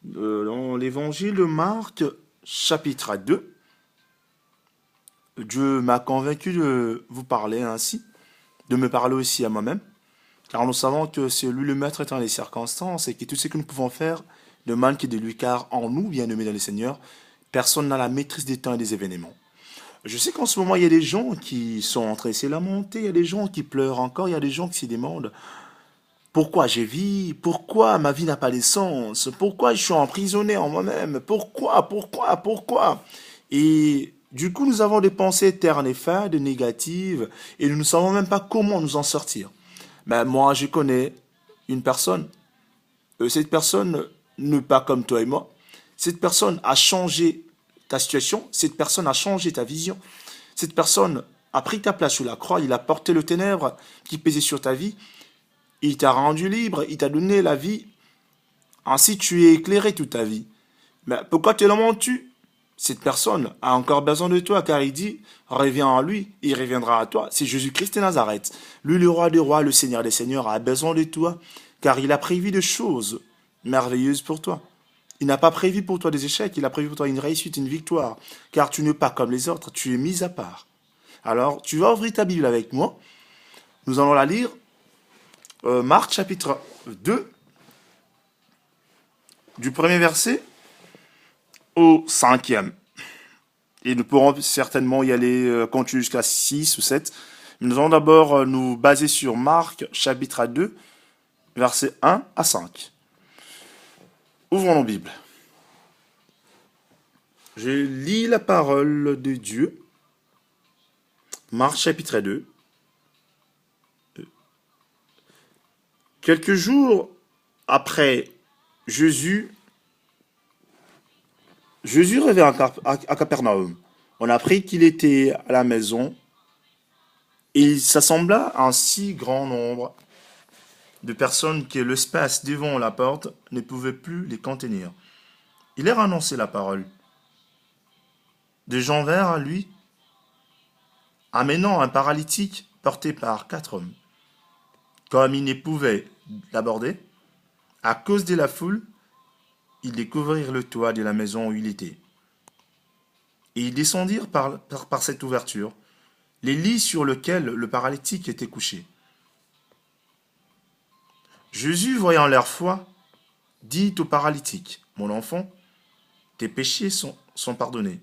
Dans l'évangile de Marc, chapitre 2, Dieu m'a convaincu de vous parler ainsi, de me parler aussi à moi-même, car nous savons que c'est lui le maître étant les circonstances et que tout ce que nous pouvons faire demande que de lui, car en nous, bien-aimés dans le Seigneur, personne n'a la maîtrise des temps et des événements. Je sais qu'en ce moment, il y a des gens qui sont en train de se lamenter, il y a des gens qui pleurent encore, il y a des gens qui se demandent pourquoi je vis, pourquoi ma vie n'a pas de sens, pourquoi je suis emprisonné en moi-même, pourquoi. Et du coup, nous avons des pensées ternes et fades, négatives, et nous ne savons même pas comment nous en sortir. Ben, moi, je connais une personne. Cette personne n'est pas comme toi et moi. Cette personne a changé ta situation. Cette personne a changé ta vision. Cette personne a pris ta place sur la croix. Il a porté le ténèbre qui pesait sur ta vie. Il t'a rendu libre. Il t'a donné la vie. Ainsi, tu es éclairé toute ta vie. Mais pourquoi te lamentes-tu? Cette personne a encore besoin de toi car il dit, reviens à lui, il reviendra à toi. C'est Jésus-Christ de Nazareth. Lui, le roi des rois, le Seigneur des seigneurs, a besoin de toi car il a prévu des choses merveilleuses pour toi. Il n'a pas prévu pour toi des échecs, il a prévu pour toi une réussite, une victoire, car tu n'es pas comme les autres, tu es mis à part. Alors, tu vas ouvrir ta Bible avec moi. Nous allons la lire. Marc chapitre 2, du premier verset au cinquième. Et nous pourrons certainement y aller continuer jusqu'à 6 ou 7. Mais nous allons d'abord nous baser sur Marc chapitre 2, versets 1 à 5. Ouvrons nos Bibles. Je lis la parole de Dieu. Marc chapitre 2. Quelques jours après Jésus, Jésus revint à Capernaum. On apprit qu'il était à la maison et il s'assembla à un si grand nombre de personnes que l'espace devant la porte ne pouvait plus les contenir. Il leur annonçait la parole. Des gens vinrent à lui, amenant un paralytique porté par 4 hommes. Comme ils ne pouvaient l'aborder, à cause de la foule, ils découvrirent le toit de la maison où il était. Et ils descendirent par cette ouverture les lits sur lesquels le paralytique était couché. Jésus, voyant leur foi, dit au paralytique, « Mon enfant, tes péchés sont pardonnés. »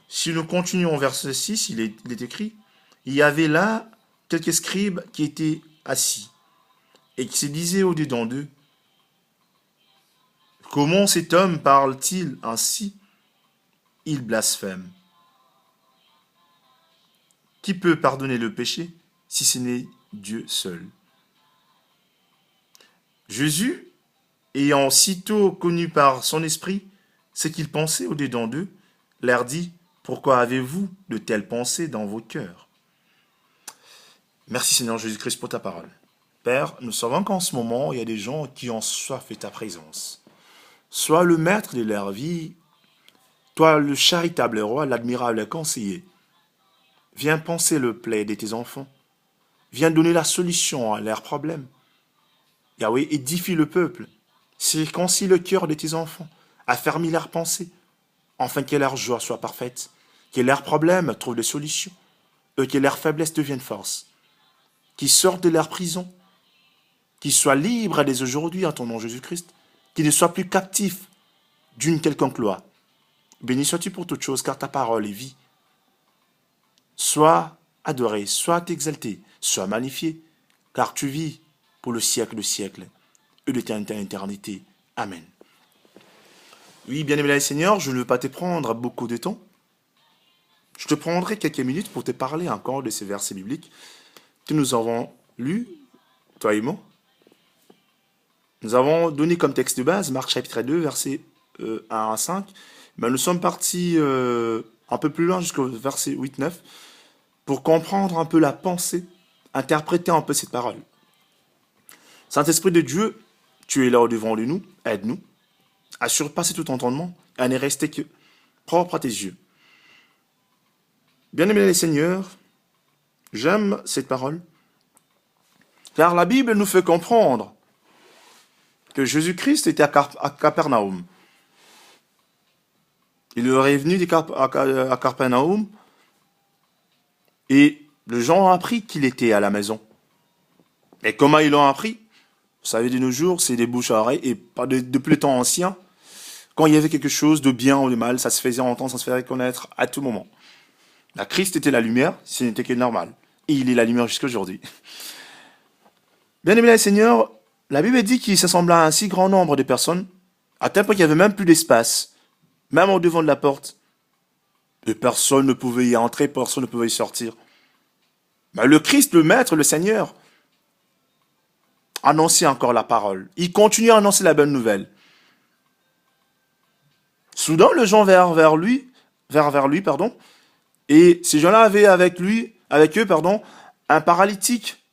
Si nous continuons au verset 6, il est écrit, « Il y avait là quelques scribes qui étaient assis et qui se disaient au-dedans d'eux, « Comment cet homme parle-t-il ainsi? Il blasphème. Qui peut pardonner le péché si ce n'est Dieu seul? » Jésus, ayant sitôt connu par son esprit ce qu'ils pensaient au-dedans d'eux, leur dit, « Pourquoi avez-vous de telles pensées dans vos cœurs? » Merci Seigneur Jésus-Christ pour ta parole. Père, nous savons qu'en ce moment, il y a des gens qui ont soif de ta présence. Sois le maître de leur vie, toi le charitable roi, l'admirable conseiller. Viens penser le plaid de tes enfants. Viens donner la solution à leurs problèmes. Yahweh, édifie le peuple. Circoncis le cœur de tes enfants. Affermis leurs pensées, afin que leur joie soit parfaite, que leurs problèmes trouvent des solutions, et que leurs faiblesses deviennent force, qu'ils sortent de leur prison, qu'ils soient libres dès aujourd'hui en ton nom Jésus-Christ, qu'ils ne soient plus captifs d'une quelconque loi. Béni sois-tu pour toutes choses, car ta parole est vie. Sois adoré, sois exalté, sois magnifié, car tu vis pour le siècle de siècles et d'éternité à éternité. Amen. Oui, bien-aimé Seigneur, je ne veux pas te prendre beaucoup de temps. Je te prendrai quelques minutes pour te parler encore de ces versets bibliques que nous avons lus, toi et moi. Nous avons donné comme texte de base Marc chapitre 2, versets 1 à 5. Mais nous sommes partis un peu plus loin jusqu'au verset 8-9 pour comprendre un peu la pensée, interpréter un peu cette parole. Saint-Esprit de Dieu, tu es là au-devant de nous, aide-nous à surpasser tout entendement et à ne rester que propre à tes yeux. Bien-aimés les seigneurs, j'aime cette parole, car la Bible nous fait comprendre que Jésus-Christ était à Capernaum. Il leur est venu à Capernaum et les gens ont appris qu'il était à la maison. Et comment ils l'ont appris? Vous savez, de nos jours, c'est des bouches à oreille et pas depuis le temps ancien. Quand il y avait quelque chose de bien ou de mal, ça se faisait entendre, ça se faisait reconnaître à tout moment. La Christ était la lumière, ce n'était que normal. Et il est la lumière jusqu'à aujourd'hui. Bien aimé les Seigneur, la Bible dit qu'il s'assembla à un si grand nombre de personnes, à tel point qu'il n'y avait même plus d'espace, même au devant de la porte. Et personne ne pouvait y entrer, personne ne pouvait y sortir. Mais le Christ, le Maître, le Seigneur, annonçait encore la parole. Il continuait à annoncer la bonne nouvelle. Soudain, les gens vers lui, et ces gens-là avaient avec eux, un paralytique.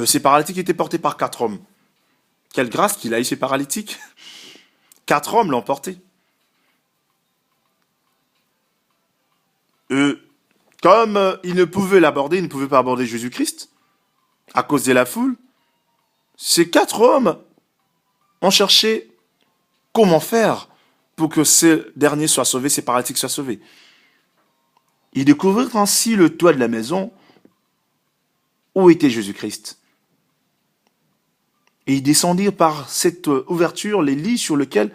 Ces paralytiques étaient portés par 4 hommes. Quelle grâce qu'il a eu ces paralytiques. 4 hommes l'ont porté. Comme ils ne pouvaient l'aborder, ils ne pouvaient pas aborder Jésus-Christ, à cause de la foule, ces 4 hommes ont cherché comment faire pour que ces derniers soient sauvés, ces paralytiques soient sauvés. Ils découvrirent ainsi le toit de la maison où était Jésus-Christ. Et ils descendirent par cette ouverture les lits sur lesquels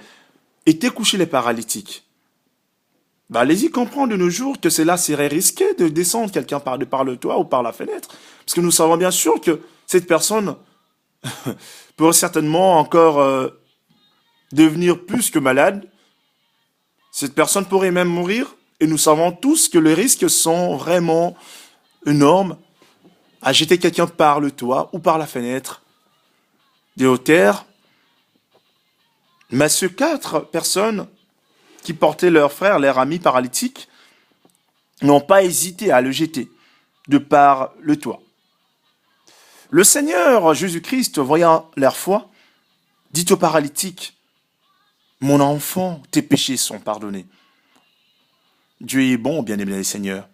étaient couchés les paralytiques. Allez-y comprendre de nos jours que c'est risqué de descendre quelqu'un par le toit ou par la fenêtre. Parce que nous savons bien sûr que cette personne pourrait certainement encore devenir plus que malade. Cette personne pourrait même mourir. Et nous savons tous que les risques sont vraiment énormes à jeter quelqu'un par le toit ou par la fenêtre des hauteurs. Mais ces 4 personnes qui portaient leur frère, leur ami paralytique, n'ont pas hésité à le jeter de par le toit. Le Seigneur Jésus-Christ, voyant leur foi, dit au paralytique, « Mon enfant, tes péchés sont pardonnés. » Dieu est bon, bien-aimé Seigneur.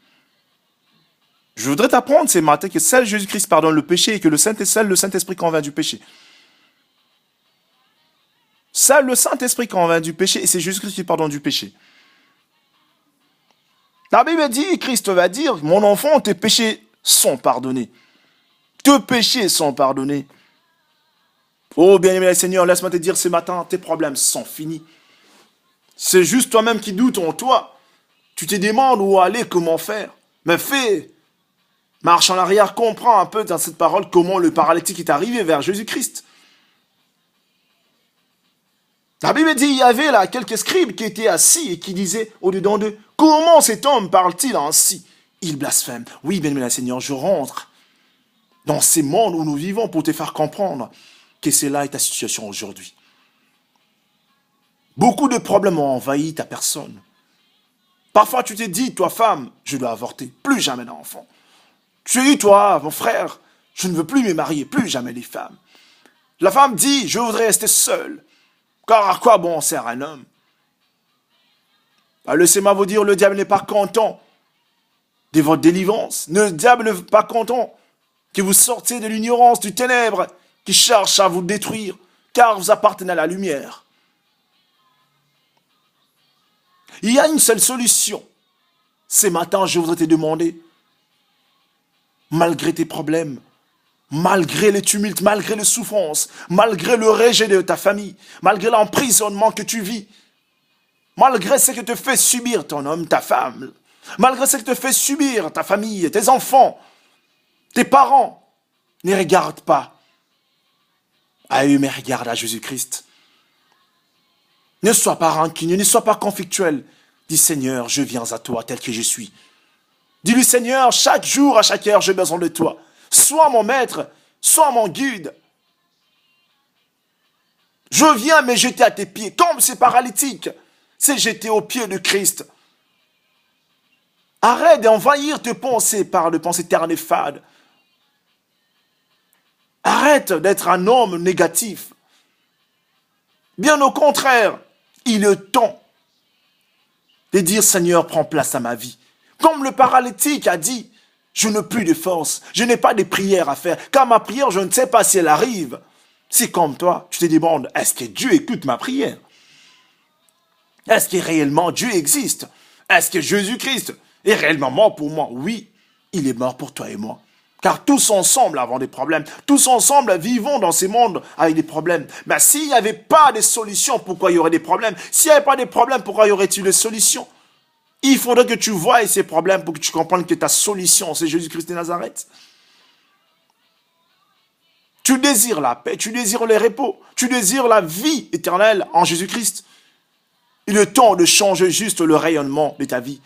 Je voudrais t'apprendre ces matins que seul Jésus-Christ pardonne le péché et que seul le Saint-Esprit convainc du péché. Seul le Saint-Esprit convainc du péché et c'est Jésus-Christ qui pardonne du péché. La Bible dit, Christ va dire, mon enfant, tes péchés sont pardonnés. Tes péchés sont pardonnés. Oh, bien-aimé Seigneur, laisse-moi te dire ce matin, tes problèmes sont finis. C'est juste toi-même qui doutes en toi. Tu te demandes où aller, comment faire. Mais fais, marche en arrière, comprends un peu dans cette parole comment le paralytique est arrivé vers Jésus-Christ. La Bible dit, il y avait là quelques scribes qui étaient assis et qui disaient au-dedans d'eux, comment cet homme parle-t-il ainsi? Il blasphème. Oui, bien-aimé Seigneur, je rentre dans ces mondes où nous vivons pour te faire comprendre que c'est là ta situation aujourd'hui. Beaucoup de problèmes ont envahi ta personne. Parfois, tu t'es dit, toi, femme, je dois avorter, plus jamais d'enfants. Tu as dit, toi, mon frère, je ne veux plus me marier, plus jamais les femmes. La femme dit, je voudrais rester seule, car à quoi bon sert un homme? Laissez-moi vous dire, le diable n'est pas content de votre délivrance. Le diable n'est pas content que vous sortiez de l'ignorance, du ténèbre, qui cherche à vous détruire, car vous appartenez à la lumière. Il y a une seule solution. Ce matin, je voudrais te demander, malgré tes problèmes, malgré les tumultes, malgré les souffrances, malgré le rejet de ta famille, malgré l'emprisonnement que tu vis, malgré ce que te fait subir ton homme, ta femme, malgré ce que te fait subir ta famille, tes enfants, tes parents, ne regarde pas à eux, mais regarde à Jésus-Christ. Ne sois pas rancunier, ne sois pas conflictuel. Dis Seigneur, je viens à toi tel que je suis. Dis-lui Seigneur, chaque jour, à chaque heure, j'ai besoin de toi. Sois mon maître, sois mon guide. Je viens me jeter à tes pieds, comme ces paralytiques. C'est jeter aux pieds de Christ. Arrête d'envahir tes pensées par des pensées ternes et fades. Arrête d'être un homme négatif. Bien au contraire, il est temps de dire Seigneur, prends place à ma vie. Comme le paralytique a dit, je n'ai plus de force, je n'ai pas de prière à faire, car ma prière, je ne sais pas si elle arrive. C'est comme toi, tu te demandes, est-ce que Dieu écoute ma prière? Est-ce que réellement Dieu existe? Est-ce que Jésus-Christ est réellement mort pour moi? Oui, il est mort pour toi et moi. Car tous ensemble avons des problèmes. Tous ensemble vivons dans ce monde avec des problèmes. Mais s'il n'y avait pas de solution, pourquoi il y aurait des problèmes? S'il n'y avait pas de problèmes, pourquoi y aurait-il des solutions? Il faudrait que tu voies ces problèmes pour que tu comprennes que ta solution, c'est Jésus-Christ de Nazareth. Tu désires la paix, tu désires le repos, tu désires la vie éternelle en Jésus-Christ. Il est temps de changer juste le rayonnement de ta vie.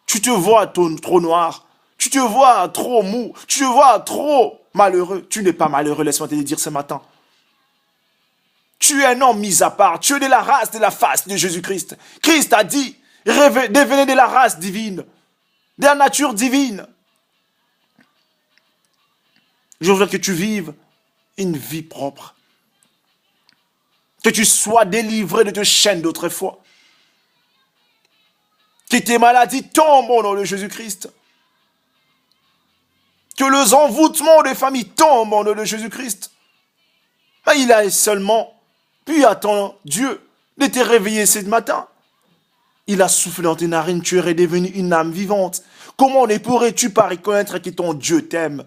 Tu te vois trop noir, tu te vois trop mou, tu te vois trop malheureux. Tu n'es pas malheureux, laisse-moi te le dire ce matin. Tu es un homme mis à part, tu es de la race, de la face de Jésus-Christ. Christ a dit, devenez de la race divine, de la nature divine. Je veux que tu vives une vie propre. Que tu sois délivré de tes chaînes d'autrefois. Que tes maladies tombent au nom de Jésus-Christ. Que les envoûtements des familles tombent au nom de Jésus-Christ. Mais il a seulement pu attendre Dieu de te réveiller ce matin. Il a soufflé dans tes narines, tu es redevenu une âme vivante. Comment ne pourrais-tu pas reconnaître que ton Dieu t'aime?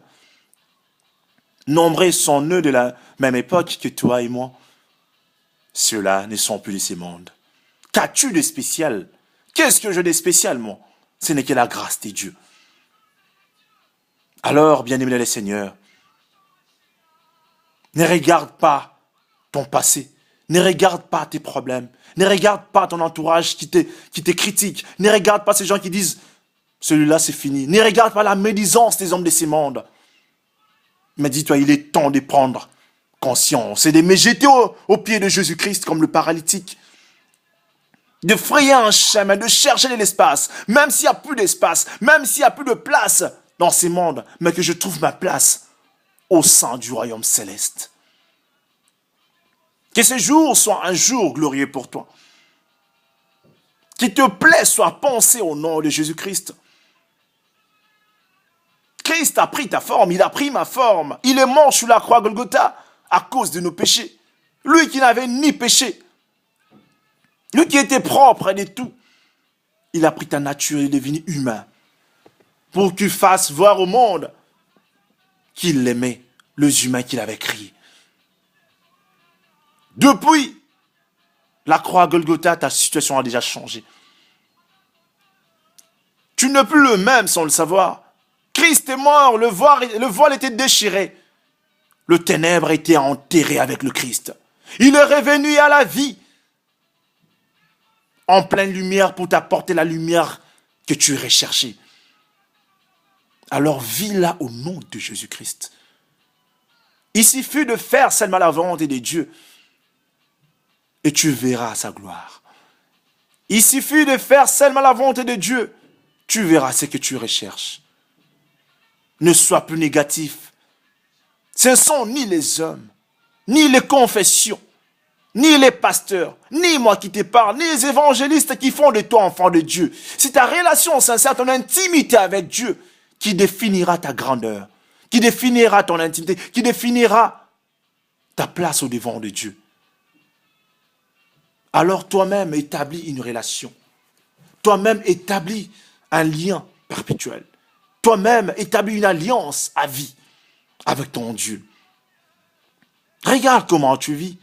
Nombreux sont eux de la même époque que toi et moi. Ceux-là ne sont plus de ce monde. Qu'as-tu de spécial? Qu'est-ce que j'ai de spécial, moi? Ce n'est que la grâce de Dieu. Alors, bien-aimé le Seigneur, ne regarde pas ton passé. Ne regarde pas tes problèmes. Ne regarde pas ton entourage qui te critique. Ne regarde pas ces gens qui disent, celui-là c'est fini. Ne regarde pas la médisance des hommes de ce monde. Mais dis-toi, il est temps de prendre conscience et de me jeter aux pieds de Jésus-Christ comme le paralytique. De frayer un chemin, de chercher de l'espace, même s'il n'y a plus d'espace, même s'il n'y a plus de place dans ces mondes, mais que je trouve ma place au sein du royaume céleste. Que ce jour soit un jour glorieux pour toi. Qu'il te plaît soit pensé au nom de Jésus-Christ. Christ a pris ta forme, il a pris ma forme. Il est mort sur la croix Golgotha à cause de nos péchés. Lui qui n'avait ni péché, lui qui était propre de tout, il a pris ta nature et est devenu humain pour qu'il fasse voir au monde qu'il aimait les humains qu'il avait créés. Depuis la croix Golgotha, ta situation a déjà changé. Tu n'es plus le même sans le savoir. Christ est mort, le voile était déchiré. Le ténèbre était enterré avec le Christ. Il est revenu à la vie, en pleine lumière pour t'apporter la lumière que tu recherchais. Alors vis là au nom de Jésus-Christ. Il suffit de faire seulement la volonté de Dieu et tu verras sa gloire. Il suffit de faire seulement la volonté de Dieu, tu verras ce que tu recherches. Ne sois plus négatif. Ce ne sont ni les hommes, ni les confessions, ni les pasteurs, ni moi qui te parle, ni les évangélistes qui font de toi enfant de Dieu. C'est ta relation sincère, ton intimité avec Dieu qui définira ta grandeur, qui définira ton intimité, qui définira ta place au devant de Dieu. Alors toi-même établis une relation. Toi-même établis un lien perpétuel. Toi-même établis une alliance à vie avec ton Dieu. Regarde comment tu vis.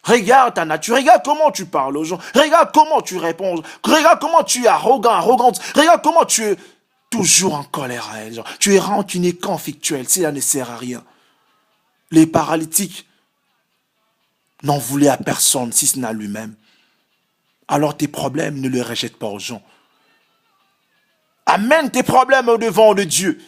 Regarde ta nature. Regarde comment tu parles aux gens. Regarde comment tu réponds. Regarde comment tu es arrogant, arrogante. Regarde comment tu es toujours en colère à elle. Tu es rancunier, conflictuel. Cela ne sert à rien. Les paralytiques n'en voulaient à personne si ce n'est à lui-même. Alors tes problèmes, ne les rejette pas aux gens. Amène tes problèmes au devant de Dieu.